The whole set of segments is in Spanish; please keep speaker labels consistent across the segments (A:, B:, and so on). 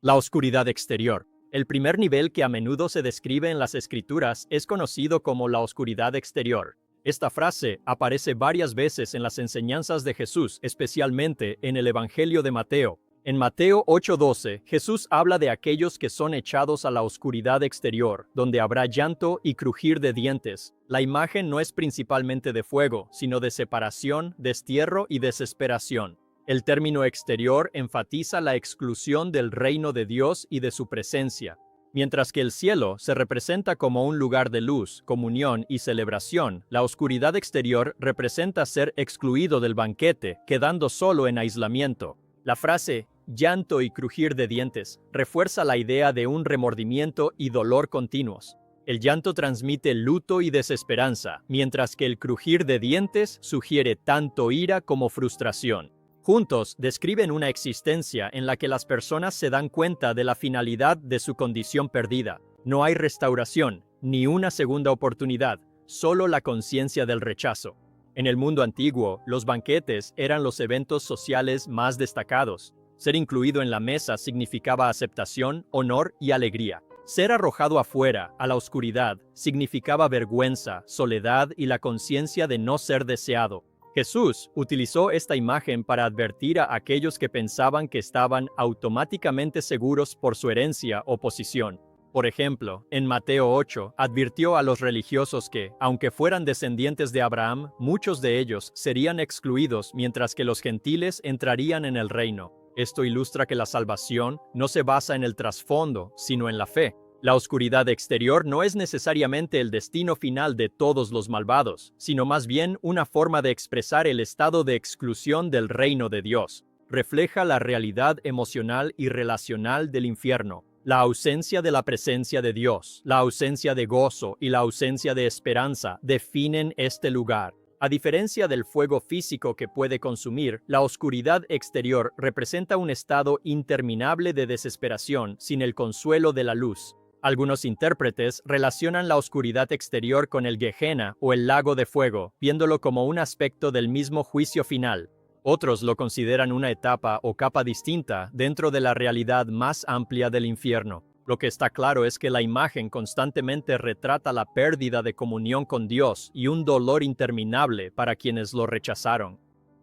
A: La oscuridad exterior. El primer nivel que a menudo se describe en las Escrituras es conocido como la oscuridad exterior. Esta frase aparece varias veces en las enseñanzas de Jesús, especialmente en el Evangelio de Mateo. En Mateo 8:12, Jesús habla de aquellos que son echados a la oscuridad exterior, donde habrá llanto y crujir de dientes. La imagen no es principalmente de fuego, sino de separación, destierro y desesperación. El término exterior enfatiza la exclusión del reino de Dios y de su presencia. Mientras que el cielo se representa como un lugar de luz, comunión y celebración, la oscuridad exterior representa ser excluido del banquete, quedando solo en aislamiento. La frase llanto y crujir de dientes refuerza la idea de un remordimiento y dolor continuos. El llanto transmite luto y desesperanza, mientras que el crujir de dientes sugiere tanto ira como frustración. Juntos describen una existencia en la que las personas se dan cuenta de la finalidad de su condición perdida. No hay restauración, ni una segunda oportunidad, solo la conciencia del rechazo. En el mundo antiguo, los banquetes eran los eventos sociales más destacados. Ser incluido en la mesa significaba aceptación, honor y alegría. Ser arrojado afuera, a la oscuridad, significaba vergüenza, soledad y la conciencia de no ser deseado. Jesús utilizó esta imagen para advertir a aquellos que pensaban que estaban automáticamente seguros por su herencia o posición. Por ejemplo, en Mateo 8, advirtió a los religiosos que, aunque fueran descendientes de Abraham, muchos de ellos serían excluidos mientras que los gentiles entrarían en el reino. Esto ilustra que la salvación no se basa en el trasfondo, sino en la fe. La oscuridad exterior no es necesariamente el destino final de todos los malvados, sino más bien una forma de expresar el estado de exclusión del reino de Dios. Refleja la realidad emocional y relacional del infierno. La ausencia de la presencia de Dios, la ausencia de gozo y la ausencia de esperanza definen este lugar. A diferencia del fuego físico que puede consumir, la oscuridad exterior representa un estado interminable de desesperación sin el consuelo de la luz. Algunos intérpretes relacionan la oscuridad exterior con el Gehenna o el lago de fuego, viéndolo como un aspecto del mismo juicio final. Otros lo consideran una etapa o capa distinta dentro de la realidad más amplia del infierno. Lo que está claro es que la imagen constantemente retrata la pérdida de comunión con Dios y un dolor interminable para quienes lo rechazaron.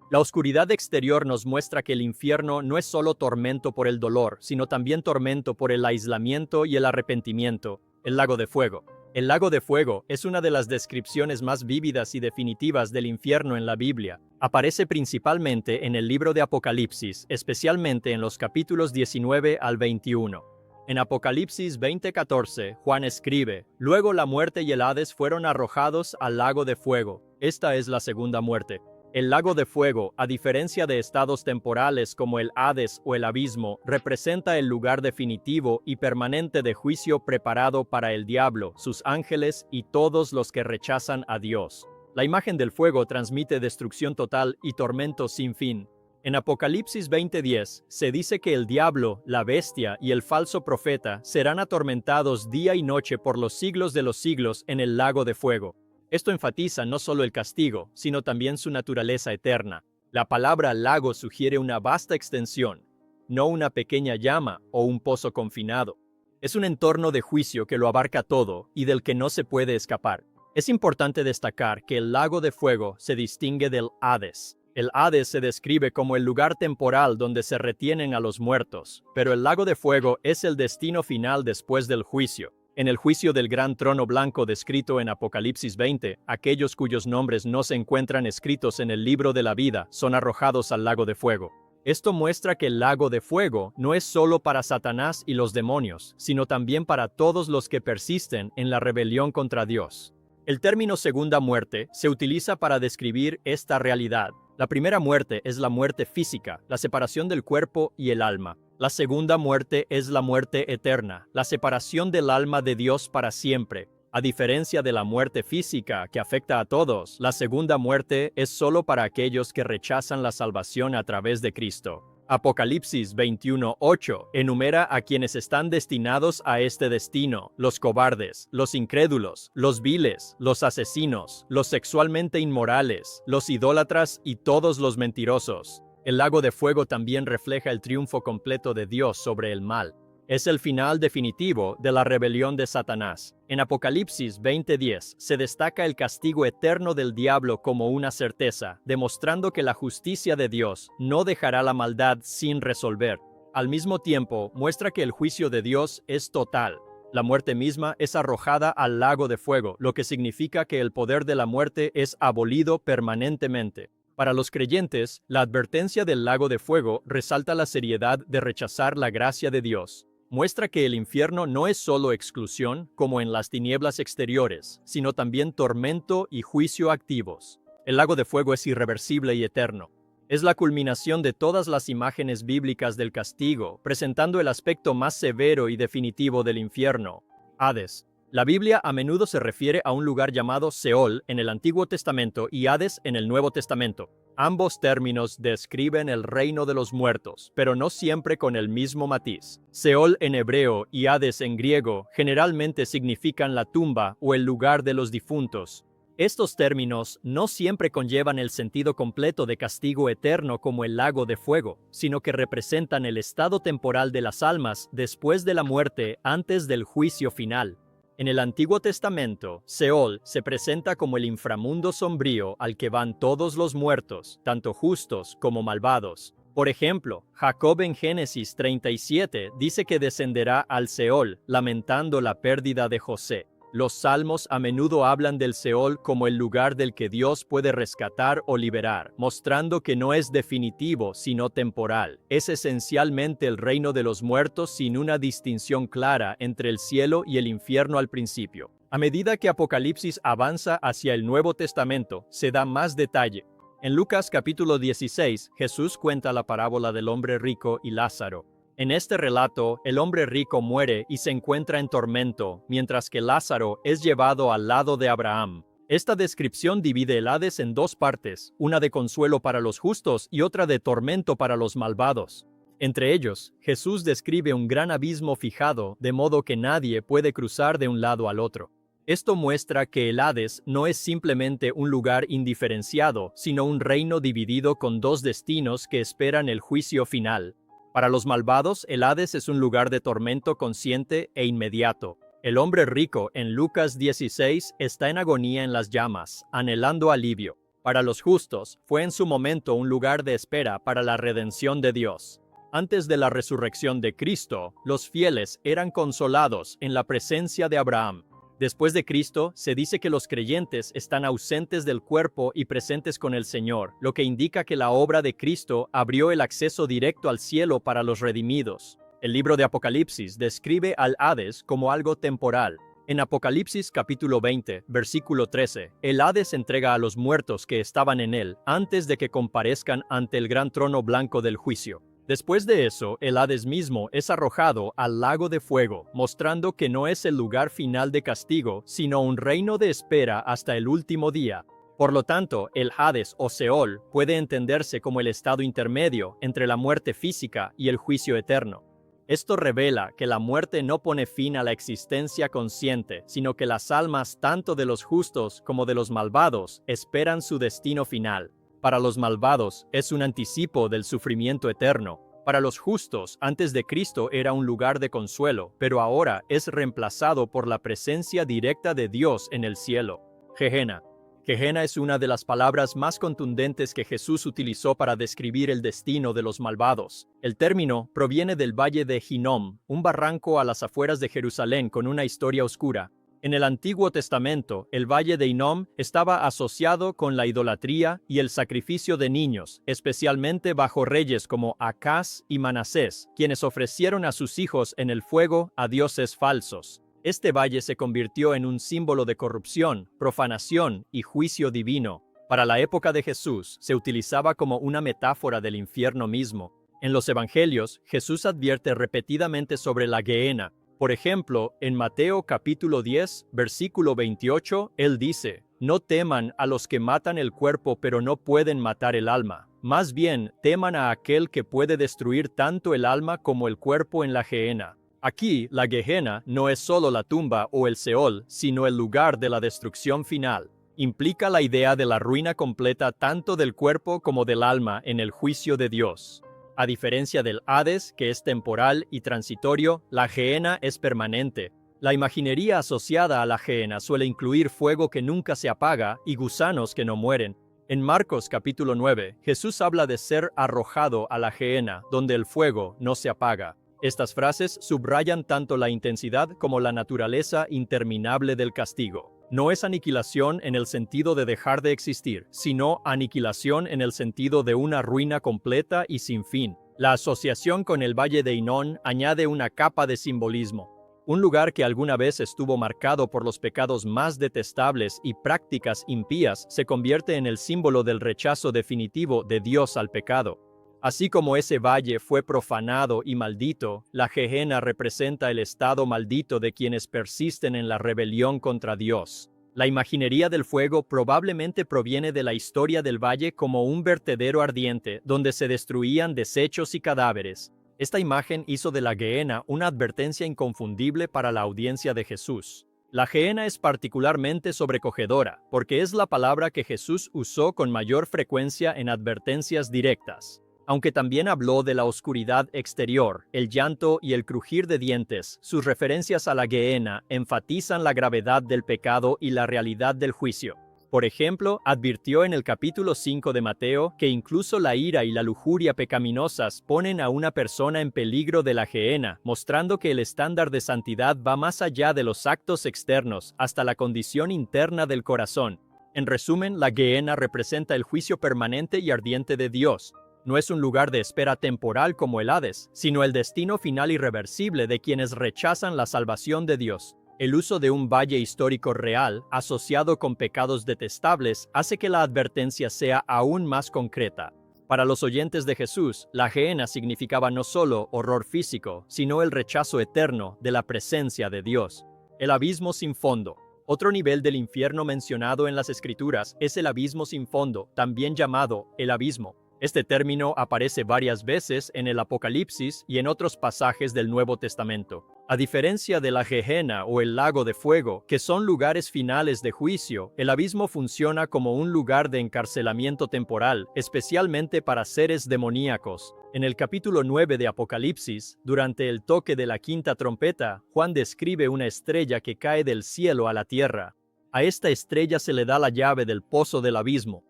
A: La oscuridad exterior nos muestra que el infierno no es solo tormento por el dolor, sino también tormento por el aislamiento y el arrepentimiento. El lago de fuego. El lago de fuego es una de las descripciones más vívidas y definitivas del infierno en la Biblia. Aparece principalmente en el libro de Apocalipsis, especialmente en los capítulos 19 al 21. En Apocalipsis 20:14, Juan escribe: «Luego la muerte y el Hades fueron arrojados al lago de fuego». Esta es la segunda muerte. El lago de fuego, a diferencia de estados temporales como el Hades o el abismo, representa el lugar definitivo y permanente de juicio preparado para el diablo, sus ángeles y todos los que rechazan a Dios. La imagen del fuego transmite destrucción total y tormento sin fin. En Apocalipsis 20:10 se dice que el diablo, la bestia y el falso profeta serán atormentados día y noche por los siglos de los siglos en el lago de fuego. Esto enfatiza no solo el castigo, sino también su naturaleza eterna. La palabra lago sugiere una vasta extensión, no una pequeña llama o un pozo confinado. Es un entorno de juicio que lo abarca todo y del que no se puede escapar. Es importante destacar que el lago de fuego se distingue del Hades. El Hades se describe como el lugar temporal donde se retienen a los muertos, pero el lago de fuego es el destino final después del juicio. En el juicio del gran trono blanco descrito en Apocalipsis 20, aquellos cuyos nombres no se encuentran escritos en el libro de la vida son arrojados al lago de fuego. Esto muestra que el lago de fuego no es solo para Satanás y los demonios, sino también para todos los que persisten en la rebelión contra Dios. El término segunda muerte se utiliza para describir esta realidad. La primera muerte es la muerte física, la separación del cuerpo y el alma. La segunda muerte es la muerte eterna, la separación del alma de Dios para siempre. A diferencia de la muerte física que afecta a todos, la segunda muerte es solo para aquellos que rechazan la salvación a través de Cristo. Apocalipsis 21:8 enumera a quienes están destinados a este destino: los cobardes, los incrédulos, los viles, los asesinos, los sexualmente inmorales, los idólatras y todos los mentirosos. El lago de fuego también refleja el triunfo completo de Dios sobre el mal. Es el final definitivo de la rebelión de Satanás. En Apocalipsis 20:10 se destaca el castigo eterno del diablo como una certeza, demostrando que la justicia de Dios no dejará la maldad sin resolver. Al mismo tiempo, muestra que el juicio de Dios es total. La muerte misma es arrojada al lago de fuego, lo que significa que el poder de la muerte es abolido permanentemente. Para los creyentes, la advertencia del lago de fuego resalta la seriedad de rechazar la gracia de Dios. Muestra que el infierno no es solo exclusión, como en las tinieblas exteriores, sino también tormento y juicio activos. El lago de fuego es irreversible y eterno. Es la culminación de todas las imágenes bíblicas del castigo, presentando el aspecto más severo y definitivo del infierno, Hades. La Biblia a menudo se refiere a un lugar llamado Seol en el Antiguo Testamento y Hades en el Nuevo Testamento. Ambos términos describen el reino de los muertos, pero no siempre con el mismo matiz. Seol en hebreo y Hades en griego generalmente significan la tumba o el lugar de los difuntos. Estos términos no siempre conllevan el sentido completo de castigo eterno como el lago de fuego, sino que representan el estado temporal de las almas después de la muerte antes del juicio final. En el Antiguo Testamento, Seol se presenta como el inframundo sombrío al que van todos los muertos, tanto justos como malvados. Por ejemplo, Jacob en Génesis 37 dice que descenderá al Seol, lamentando la pérdida de José. Los salmos a menudo hablan del Seol como el lugar del que Dios puede rescatar o liberar, mostrando que no es definitivo sino temporal. Es esencialmente el reino de los muertos sin una distinción clara entre el cielo y el infierno al principio. A medida que Apocalipsis avanza hacia el Nuevo Testamento, se da más detalle. En Lucas capítulo 16, Jesús cuenta la parábola del hombre rico y Lázaro. En este relato, el hombre rico muere y se encuentra en tormento, mientras que Lázaro es llevado al lado de Abraham. Esta descripción divide el Hades en dos partes, una de consuelo para los justos y otra de tormento para los malvados. Entre ellos, Jesús describe un gran abismo fijado, de modo que nadie puede cruzar de un lado al otro. Esto muestra que el Hades no es simplemente un lugar indiferenciado, sino un reino dividido con dos destinos que esperan el juicio final. Para los malvados, el Hades es un lugar de tormento consciente e inmediato. El hombre rico en Lucas 16 está en agonía en las llamas, anhelando alivio. Para los justos, fue en su momento un lugar de espera para la redención de Dios. Antes de la resurrección de Cristo, los fieles eran consolados en la presencia de Abraham. Después de Cristo, se dice que los creyentes están ausentes del cuerpo y presentes con el Señor, lo que indica que la obra de Cristo abrió el acceso directo al cielo para los redimidos. El libro de Apocalipsis describe al Hades como algo temporal. En Apocalipsis capítulo 20, versículo 13, el Hades entrega a los muertos que estaban en él antes de que comparezcan ante el gran trono blanco del juicio. Después de eso, el Hades mismo es arrojado al lago de fuego, mostrando que no es el lugar final de castigo, sino un reino de espera hasta el último día. Por lo tanto, el Hades o Seol puede entenderse como el estado intermedio entre la muerte física y el juicio eterno. Esto revela que la muerte no pone fin a la existencia consciente, sino que las almas tanto de los justos como de los malvados esperan su destino final. Para los malvados es un anticipo del sufrimiento eterno. Para los justos, antes de Cristo era un lugar de consuelo, pero ahora es reemplazado por la presencia directa de Dios en el cielo. Gehenna. Gehenna es una de las palabras más contundentes que Jesús utilizó para describir el destino de los malvados. El término proviene del valle de Hinnom, un barranco a las afueras de Jerusalén con una historia oscura. En el Antiguo Testamento, el valle de Hinnom estaba asociado con la idolatría y el sacrificio de niños, especialmente bajo reyes como Acaz y Manasés, quienes ofrecieron a sus hijos en el fuego a dioses falsos. Este valle se convirtió en un símbolo de corrupción, profanación y juicio divino. Para la época de Jesús, se utilizaba como una metáfora del infierno mismo. En los Evangelios, Jesús advierte repetidamente sobre la Gehenna. Por ejemplo, en Mateo capítulo 10, versículo 28, él dice: «No teman a los que matan el cuerpo pero no pueden matar el alma. Más bien, teman a aquel que puede destruir tanto el alma como el cuerpo en la Gehenna». Aquí, la Gehenna no es solo la tumba o el Seol, sino el lugar de la destrucción final. Implica la idea de la ruina completa tanto del cuerpo como del alma en el juicio de Dios. A diferencia del Hades, que es temporal y transitorio, la Gehenna es permanente. La imaginería asociada a la Gehenna suele incluir fuego que nunca se apaga y gusanos que no mueren. En Marcos capítulo 9, Jesús habla de ser arrojado a la Gehenna, donde el fuego no se apaga. Estas frases subrayan tanto la intensidad como la naturaleza interminable del castigo. No es aniquilación en el sentido de dejar de existir, sino aniquilación en el sentido de una ruina completa y sin fin. La asociación con el Valle de Hinón añade una capa de simbolismo. Un lugar que alguna vez estuvo marcado por los pecados más detestables y prácticas impías se convierte en el símbolo del rechazo definitivo de Dios al pecado. Así como ese valle fue profanado y maldito, la Gehenna representa el estado maldito de quienes persisten en la rebelión contra Dios. La imaginería del fuego probablemente proviene de la historia del valle como un vertedero ardiente donde se destruían desechos y cadáveres. Esta imagen hizo de la Gehenna una advertencia inconfundible para la audiencia de Jesús. La Gehenna es particularmente sobrecogedora, porque es la palabra que Jesús usó con mayor frecuencia en advertencias directas. Aunque también habló de la oscuridad exterior, el llanto y el crujir de dientes, sus referencias a la Gehenna enfatizan la gravedad del pecado y la realidad del juicio. Por ejemplo, advirtió en el capítulo 5 de Mateo que incluso la ira y la lujuria pecaminosas ponen a una persona en peligro de la Gehenna, mostrando que el estándar de santidad va más allá de los actos externos hasta la condición interna del corazón. En resumen, la Gehenna representa el juicio permanente y ardiente de Dios. No es un lugar de espera temporal como el Hades, sino el destino final irreversible de quienes rechazan la salvación de Dios. El uso de un valle histórico real, asociado con pecados detestables, hace que la advertencia sea aún más concreta. Para los oyentes de Jesús, la Gehenna significaba no solo horror físico, sino el rechazo eterno de la presencia de Dios. El abismo sin fondo. Otro nivel del infierno mencionado en las Escrituras es el abismo sin fondo, también llamado el abismo. Este término aparece varias veces en el Apocalipsis y en otros pasajes del Nuevo Testamento. A diferencia de la Gehenna o el lago de fuego, que son lugares finales de juicio, el abismo funciona como un lugar de encarcelamiento temporal, especialmente para seres demoníacos. En el capítulo 9 de Apocalipsis, durante el toque de la quinta trompeta, Juan describe una estrella que cae del cielo a la tierra. A esta estrella se le da la llave del pozo del abismo.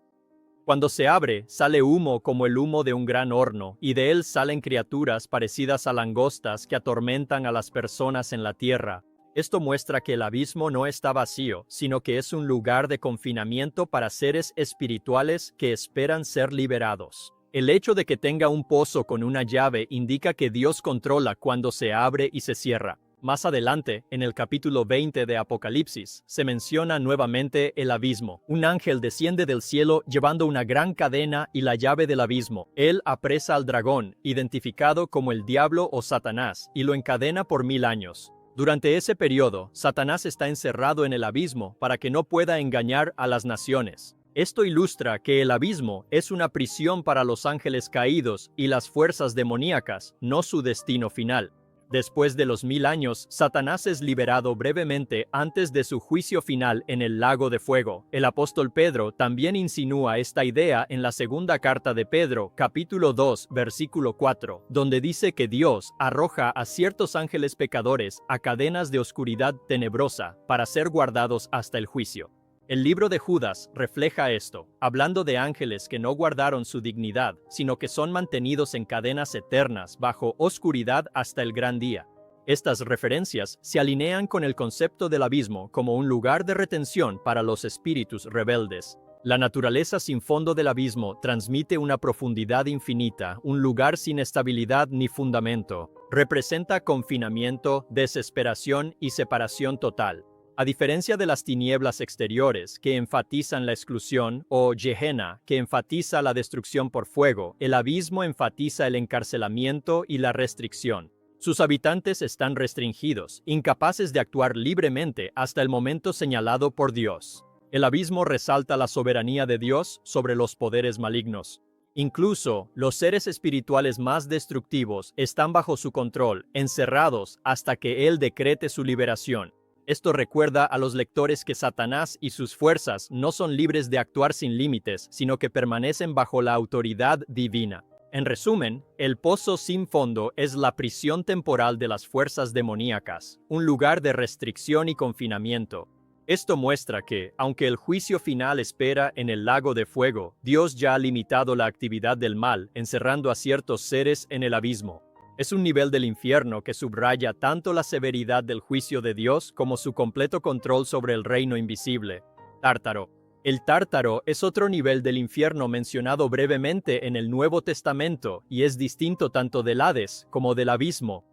A: Cuando se abre, sale humo como el humo de un gran horno, y de él salen criaturas parecidas a langostas que atormentan a las personas en la tierra. Esto muestra que el abismo no está vacío, sino que es un lugar de confinamiento para seres espirituales que esperan ser liberados. El hecho de que tenga un pozo con una llave indica que Dios controla cuando se abre y se cierra. Más adelante, en el capítulo 20 de Apocalipsis, se menciona nuevamente el abismo. Un ángel desciende del cielo llevando una gran cadena y la llave del abismo. Él apresa al dragón, identificado como el diablo o Satanás, y lo encadena por 1000 años. Durante ese periodo, Satanás está encerrado en el abismo para que no pueda engañar a las naciones. Esto ilustra que el abismo es una prisión para los ángeles caídos y las fuerzas demoníacas, no su destino final. Después de los 1000 años, Satanás es liberado brevemente antes de su juicio final en el lago de fuego. El apóstol Pedro también insinúa esta idea en la segunda carta de Pedro, capítulo 2, versículo 4, donde dice que Dios arroja a ciertos ángeles pecadores a cadenas de oscuridad tenebrosa para ser guardados hasta el juicio. El libro de Judas refleja esto, hablando de ángeles que no guardaron su dignidad, sino que son mantenidos en cadenas eternas bajo oscuridad hasta el gran día. Estas referencias se alinean con el concepto del abismo como un lugar de retención para los espíritus rebeldes. La naturaleza sin fondo del abismo transmite una profundidad infinita, un lugar sin estabilidad ni fundamento. Representa confinamiento, desesperación y separación total. A diferencia de las tinieblas exteriores, que enfatizan la exclusión, o Gehenna, que enfatiza la destrucción por fuego, el abismo enfatiza el encarcelamiento y la restricción. Sus habitantes están restringidos, incapaces de actuar libremente hasta el momento señalado por Dios. El abismo resalta la soberanía de Dios sobre los poderes malignos. Incluso, los seres espirituales más destructivos están bajo su control, encerrados hasta que Él decrete su liberación. Esto recuerda a los lectores que Satanás y sus fuerzas no son libres de actuar sin límites, sino que permanecen bajo la autoridad divina. En resumen, el pozo sin fondo es la prisión temporal de las fuerzas demoníacas, un lugar de restricción y confinamiento. Esto muestra que, aunque el juicio final espera en el lago de fuego, Dios ya ha limitado la actividad del mal, encerrando a ciertos seres en el abismo. Es un nivel del infierno que subraya tanto la severidad del juicio de Dios como su completo control sobre el reino invisible. Tártaro. El Tártaro es otro nivel del infierno mencionado brevemente en el Nuevo Testamento y es distinto tanto del Hades como del abismo.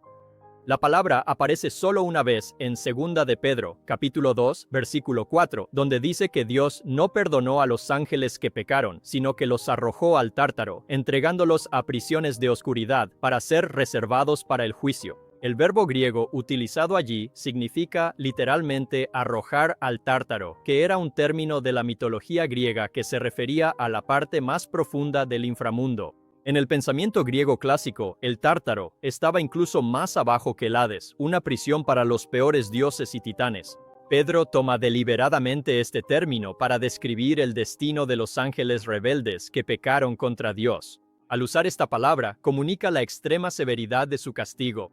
A: La palabra aparece solo una vez en 2 de Pedro, capítulo 2, versículo 4, donde dice que Dios no perdonó a los ángeles que pecaron, sino que los arrojó al Tártaro, entregándolos a prisiones de oscuridad para ser reservados para el juicio. El verbo griego utilizado allí significa literalmente arrojar al Tártaro, que era un término de la mitología griega que se refería a la parte más profunda del inframundo. En el pensamiento griego clásico, el Tártaro estaba incluso más abajo que el Hades, una prisión para los peores dioses y titanes. Pedro toma deliberadamente este término para describir el destino de los ángeles rebeldes que pecaron contra Dios. Al usar esta palabra, comunica la extrema severidad de su castigo.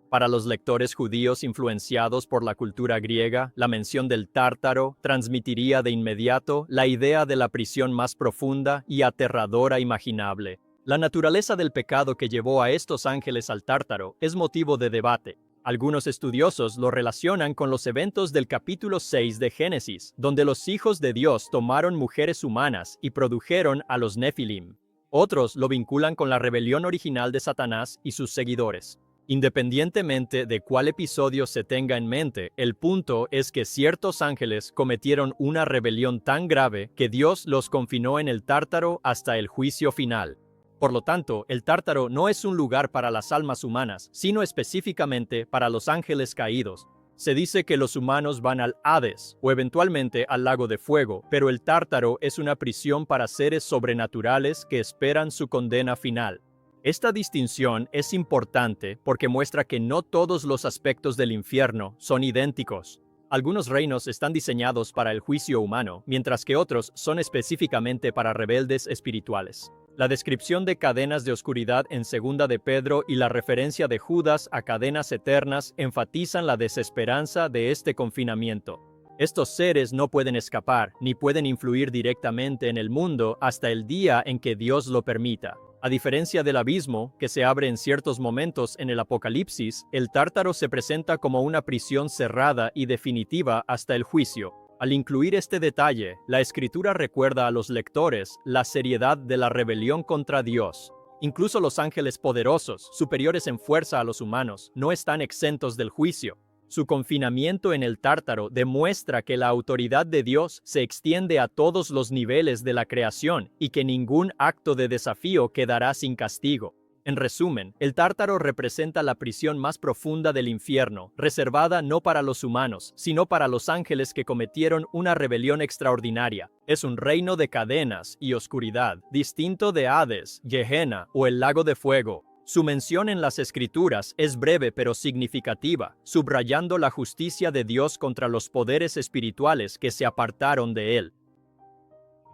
A: Para los lectores judíos influenciados por la cultura griega, la mención del Tártaro transmitiría de inmediato la idea de la prisión más profunda y aterradora imaginable. La naturaleza del pecado que llevó a estos ángeles al Tártaro es motivo de debate. Algunos estudiosos lo relacionan con los eventos del capítulo 6 de Génesis, donde los hijos de Dios tomaron mujeres humanas y produjeron a los Nefilim. Otros lo vinculan con la rebelión original de Satanás y sus seguidores. Independientemente de cuál episodio se tenga en mente, el punto es que ciertos ángeles cometieron una rebelión tan grave que Dios los confinó en el Tártaro hasta el juicio final. Por lo tanto, el Tártaro no es un lugar para las almas humanas, sino específicamente para los ángeles caídos. Se dice que los humanos van al Hades o eventualmente al lago de fuego, pero el Tártaro es una prisión para seres sobrenaturales que esperan su condena final. Esta distinción es importante porque muestra que no todos los aspectos del infierno son idénticos. Algunos reinos están diseñados para el juicio humano, mientras que otros son específicamente para rebeldes espirituales. La descripción de cadenas de oscuridad en 2 de Pedro y la referencia de Judas a cadenas eternas enfatizan la desesperanza de este confinamiento. Estos seres no pueden escapar ni pueden influir directamente en el mundo hasta el día en que Dios lo permita. A diferencia del abismo, que se abre en ciertos momentos en el Apocalipsis, el Tártaro se presenta como una prisión cerrada y definitiva hasta el juicio. Al incluir este detalle, la Escritura recuerda a los lectores la seriedad de la rebelión contra Dios. Incluso los ángeles poderosos, superiores en fuerza a los humanos, no están exentos del juicio. Su confinamiento en el Tártaro demuestra que la autoridad de Dios se extiende a todos los niveles de la creación y que ningún acto de desafío quedará sin castigo. En resumen, el Tártaro representa la prisión más profunda del infierno, reservada no para los humanos, sino para los ángeles que cometieron una rebelión extraordinaria. Es un reino de cadenas y oscuridad, distinto de Hades, Gehenna o el lago de fuego. Su mención en las Escrituras es breve pero significativa, subrayando la justicia de Dios contra los poderes espirituales que se apartaron de él.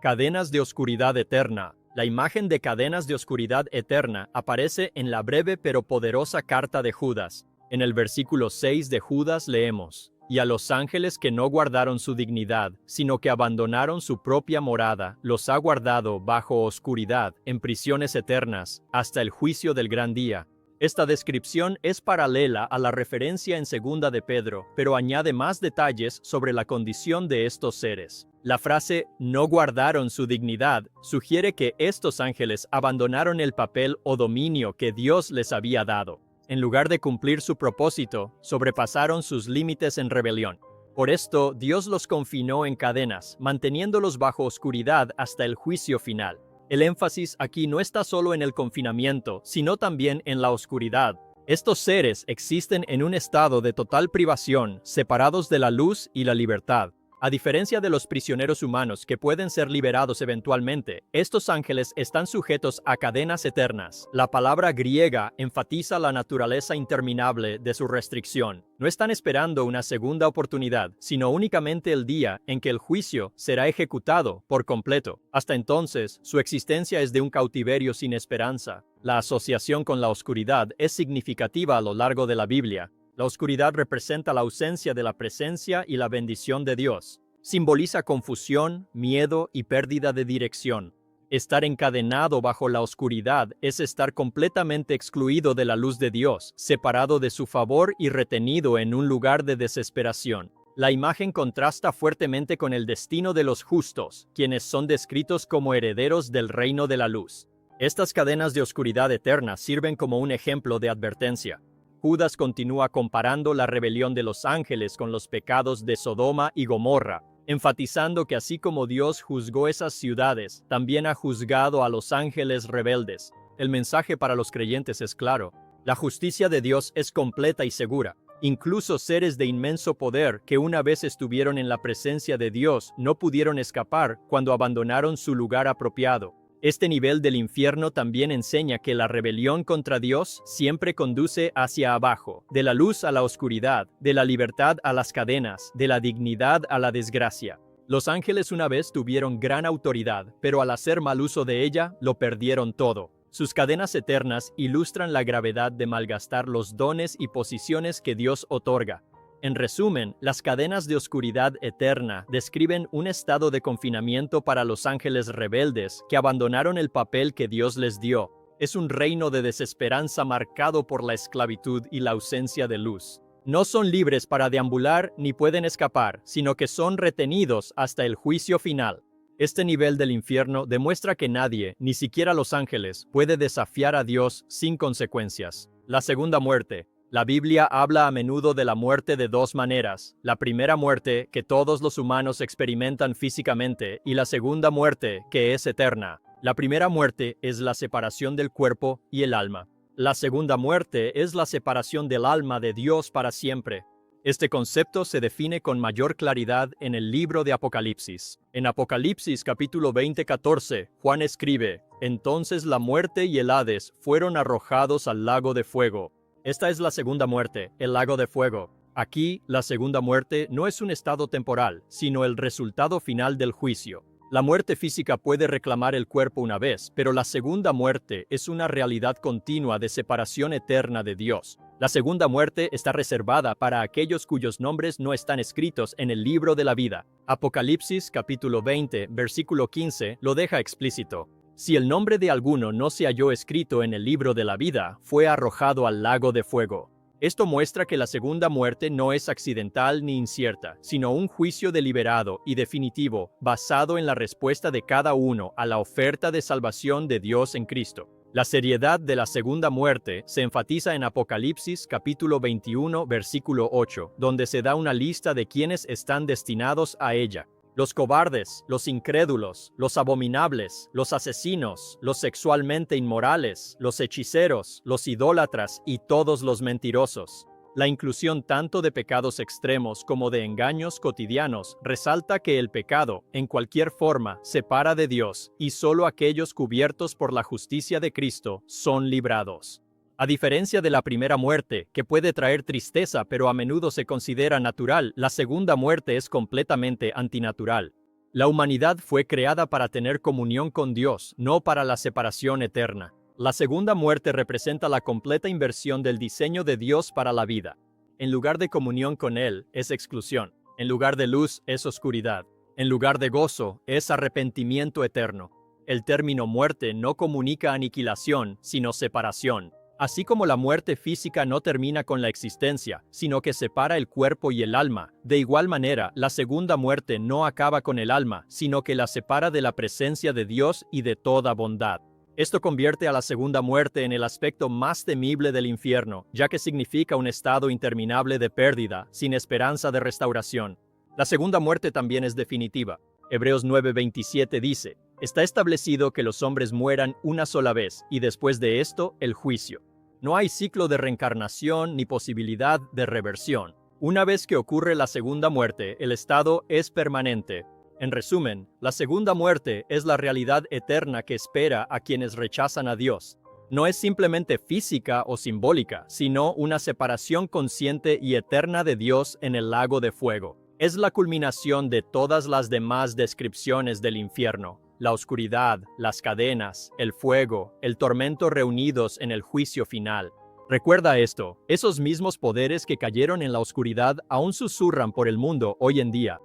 A: Cadenas de oscuridad eterna. La imagen de cadenas de oscuridad eterna aparece en la breve pero poderosa carta de Judas. En el versículo 6 de Judas leemos: «Y a los ángeles que no guardaron su dignidad, sino que abandonaron su propia morada, los ha guardado bajo oscuridad, en prisiones eternas, hasta el juicio del gran día». Esta descripción es paralela a la referencia en 2 de Pedro, pero añade más detalles sobre la condición de estos seres. La frase «no guardaron su dignidad» sugiere que estos ángeles abandonaron el papel o dominio que Dios les había dado. En lugar de cumplir su propósito, sobrepasaron sus límites en rebelión. Por esto, Dios los confinó en cadenas, manteniéndolos bajo oscuridad hasta el juicio final. El énfasis aquí no está solo en el confinamiento, sino también en la oscuridad. Estos seres existen en un estado de total privación, separados de la luz y la libertad. A diferencia de los prisioneros humanos que pueden ser liberados eventualmente, estos ángeles están sujetos a cadenas eternas. La palabra griega enfatiza la naturaleza interminable de su restricción. No están esperando una segunda oportunidad, sino únicamente el día en que el juicio será ejecutado por completo. Hasta entonces, su existencia es de un cautiverio sin esperanza. La asociación con la oscuridad es significativa a lo largo de la Biblia. La oscuridad representa la ausencia de la presencia y la bendición de Dios. Simboliza confusión, miedo y pérdida de dirección. Estar encadenado bajo la oscuridad es estar completamente excluido de la luz de Dios, separado de su favor y retenido en un lugar de desesperación. La imagen contrasta fuertemente con el destino de los justos, quienes son descritos como herederos del reino de la luz. Estas cadenas de oscuridad eterna sirven como un ejemplo de advertencia. Judas continúa comparando la rebelión de los ángeles con los pecados de Sodoma y Gomorra, enfatizando que así como Dios juzgó esas ciudades, también ha juzgado a los ángeles rebeldes. El mensaje para los creyentes es claro. La justicia de Dios es completa y segura. Incluso seres de inmenso poder que una vez estuvieron en la presencia de Dios no pudieron escapar cuando abandonaron su lugar apropiado. Este nivel del infierno también enseña que la rebelión contra Dios siempre conduce hacia abajo, de la luz a la oscuridad, de la libertad a las cadenas, de la dignidad a la desgracia. Los ángeles una vez tuvieron gran autoridad, pero al hacer mal uso de ella, lo perdieron todo. Sus cadenas eternas ilustran la gravedad de malgastar los dones y posiciones que Dios otorga. En resumen, las cadenas de oscuridad eterna describen un estado de confinamiento para los ángeles rebeldes que abandonaron el papel que Dios les dio. Es un reino de desesperanza marcado por la esclavitud y la ausencia de luz. No son libres para deambular ni pueden escapar, sino que son retenidos hasta el juicio final. Este nivel del infierno demuestra que nadie, ni siquiera los ángeles, puede desafiar a Dios sin consecuencias. La segunda muerte. La Biblia habla a menudo de la muerte de dos maneras. La primera muerte, que todos los humanos experimentan físicamente, y la segunda muerte, que es eterna. La primera muerte es la separación del cuerpo y el alma. La segunda muerte es la separación del alma de Dios para siempre. Este concepto se define con mayor claridad en el libro de Apocalipsis. En Apocalipsis capítulo 20:14, Juan escribe: «Entonces la muerte y el Hades fueron arrojados al lago de fuego». Esta es la segunda muerte, el lago de fuego. Aquí, la segunda muerte no es un estado temporal, sino el resultado final del juicio. La muerte física puede reclamar el cuerpo una vez, pero la segunda muerte es una realidad continua de separación eterna de Dios. La segunda muerte está reservada para aquellos cuyos nombres no están escritos en el libro de la vida. Apocalipsis capítulo 20, versículo 15 lo deja explícito. Si el nombre de alguno no se halló escrito en el libro de la vida, fue arrojado al lago de fuego. Esto muestra que la segunda muerte no es accidental ni incierta, sino un juicio deliberado y definitivo, basado en la respuesta de cada uno a la oferta de salvación de Dios en Cristo. La seriedad de la segunda muerte se enfatiza en Apocalipsis capítulo 21, versículo 8, donde se da una lista de quienes están destinados a ella. Los cobardes, los incrédulos, los abominables, los asesinos, los sexualmente inmorales, los hechiceros, los idólatras y todos los mentirosos. La inclusión tanto de pecados extremos como de engaños cotidianos resalta que el pecado, en cualquier forma, separa de Dios y solo aquellos cubiertos por la justicia de Cristo son librados. A diferencia de la primera muerte, que puede traer tristeza pero a menudo se considera natural, la segunda muerte es completamente antinatural. La humanidad fue creada para tener comunión con Dios, no para la separación eterna. La segunda muerte representa la completa inversión del diseño de Dios para la vida. En lugar de comunión con Él, es exclusión. En lugar de luz, es oscuridad. En lugar de gozo, es arrepentimiento eterno. El término muerte no comunica aniquilación, sino separación. Así como la muerte física no termina con la existencia, sino que separa el cuerpo y el alma, de igual manera, la segunda muerte no acaba con el alma, sino que la separa de la presencia de Dios y de toda bondad. Esto convierte a la segunda muerte en el aspecto más temible del infierno, ya que significa un estado interminable de pérdida, sin esperanza de restauración. La segunda muerte también es definitiva. Hebreos 9:27 dice: «Está establecido que los hombres mueran una sola vez, y después de esto, el juicio». No hay ciclo de reencarnación ni posibilidad de reversión. Una vez que ocurre la segunda muerte, el estado es permanente. En resumen, la segunda muerte es la realidad eterna que espera a quienes rechazan a Dios. No es simplemente física o simbólica, sino una separación consciente y eterna de Dios en el lago de fuego. Es la culminación de todas las demás descripciones del infierno: la oscuridad, las cadenas, el fuego, el tormento reunidos en el juicio final. Recuerda esto: esos mismos poderes que cayeron en la oscuridad aún susurran por el mundo hoy en día.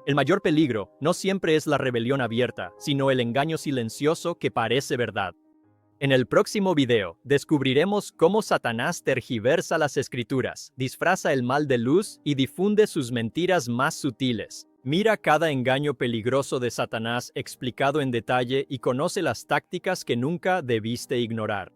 A: El mayor peligro no siempre es la rebelión abierta, sino el engaño silencioso que parece verdad. En el próximo video, descubriremos cómo Satanás tergiversa las escrituras, disfraza el mal de luz y difunde sus mentiras más sutiles. Mira cada engaño peligroso de Satanás explicado en detalle y conoce las tácticas que nunca debiste ignorar.